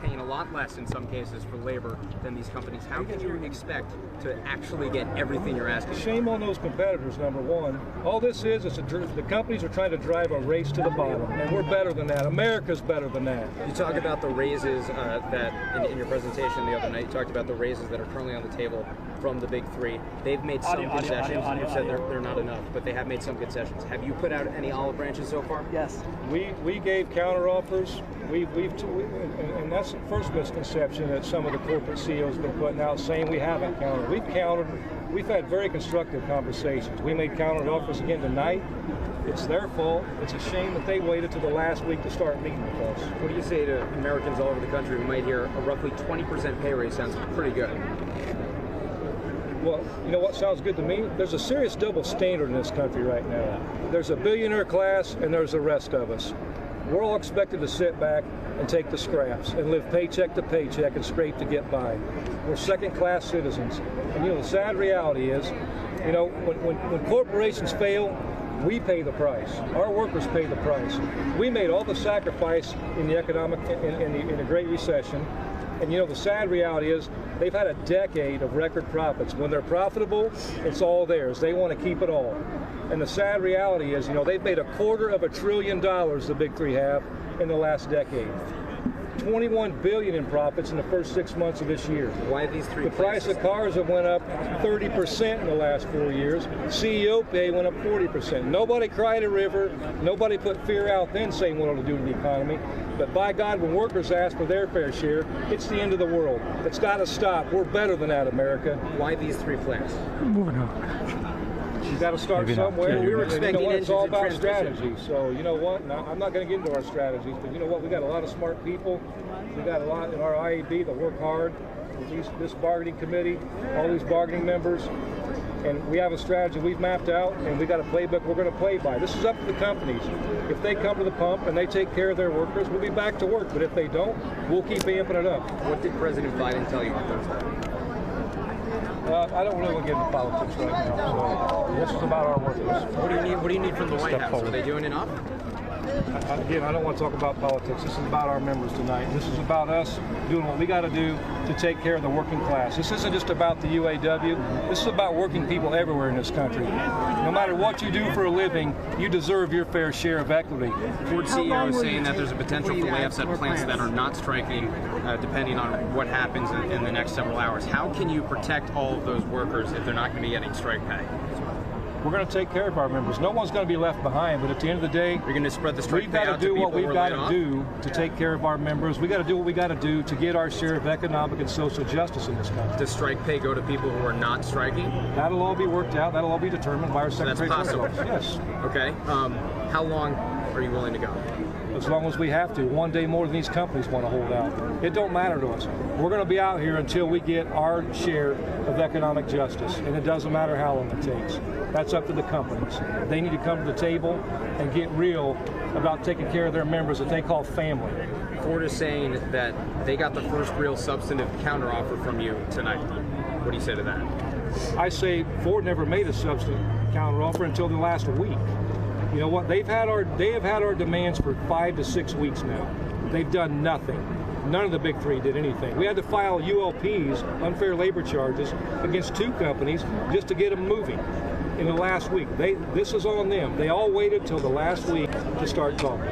paying a lot less in some cases for labor than these companies. How can you expect to actually get everything you're asking? Shame on those competitors, number one. All this is the companies are trying to drive a race to the bottom, and we're better than that. America's better than that. You talk about the raises that in your presentation the other night, you talked about the raises that are currently on the table from the big three. They've made some concessions. You've said they're not enough, but they have made some concessions. Have you put out any olive branches so far? Yes. We gave counteroffers. And that's the first misconception that some of the corporate CEOs have been putting out, saying we haven't countered. We've countered. We've had very constructive conversations. We made counteroffers again tonight. It's their fault. It's a shame that they waited till the last week to start meeting with us. What do you say to Americans all over the country who might hear a roughly 20% pay raise sounds pretty good? Well, you know what sounds good to me? There's a serious double standard in this country right now. There's a billionaire class and there's the rest of us. We're all expected to sit back and take the scraps and live paycheck to paycheck and scrape to get by. We're second-class citizens. And you know, the sad reality is, you know, when corporations fail, we pay the price. Our workers pay the price. We made all the sacrifice in the economic, in the Great Recession. And you know, the sad reality is they've had a decade of record profits. When they're profitable, it's all theirs. They want to keep it all. And the sad reality is, you know, they've made $250 billion, the big three have, in the last decade. $21 billion in profits in the first 6 months of this year. Why these three? The price of cars have went up 30% in the last 4 years. CEO pay went up 40%. Nobody cried a river. Nobody put fear out then saying what it'll do to the economy. But by God, when workers ask for their fair share, it's the end of the world. It's got to stop. We're better than that, America. Why these three plants? Moving on. You got to start somewhere. We were expecting you know it's all about transition. strategy. So you know what? Now, I'm not going to get into our strategies, but you know what? We got a lot of smart people. We got a lot in our IAB that work hard with this bargaining committee, all these bargaining members, and we have a strategy we've mapped out, and we got a playbook we're going to play by. This is up to the companies. If they come to the pump and they take care of their workers, we'll be back to work. But if they don't, we'll keep amping it up. What did President Biden tell you on Thursday? I don't really want to get into politics right now. So this is about our workers. What do you need from the White House? Are they doing enough? Again, I don't want to talk about politics. This is about our members tonight. This is about us doing what we got to do to take care of the working class. This isn't just about the UAW. This is about working people everywhere in this country. No matter what you do for a living, you deserve your fair share of equity. Ford CEO is saying that there's a potential for layoffs at plants that are not striking, depending on what happens in the next several hours. How can you protect all of those workers if they're not going to be getting strike pay? We're going to take care of our members. No one's going to be left behind, but at the end of the day, you're going to spread the strike we've pay got out to do what we've got to off? do to take care of our members. We've got to do what we got to do to get our share of economic and social justice in this country. Does strike pay go to people who are not striking? That'll all be worked out. That'll all be determined by our Secretary of State. Yes. Okay. How long are you willing to go? As long as we have to. One day more than these companies want to hold out. It don't matter to us. We're going to be out here until we get our share of economic justice, and it doesn't matter how long it takes. That's up to the companies. They need to come to the table and get real about taking care of their members that they call family. Ford is saying that they got the first real substantive counteroffer from you tonight. What do you say to that? I say Ford never made a substantive counteroffer until the last week. You know what? They have had our demands for 5 to 6 weeks now. They've done nothing. None of the big three did anything. We had to file ULPs, unfair labor charges, against 2 companies just to get them moving in the last week. This is on them. They all waited till the last week to start talking.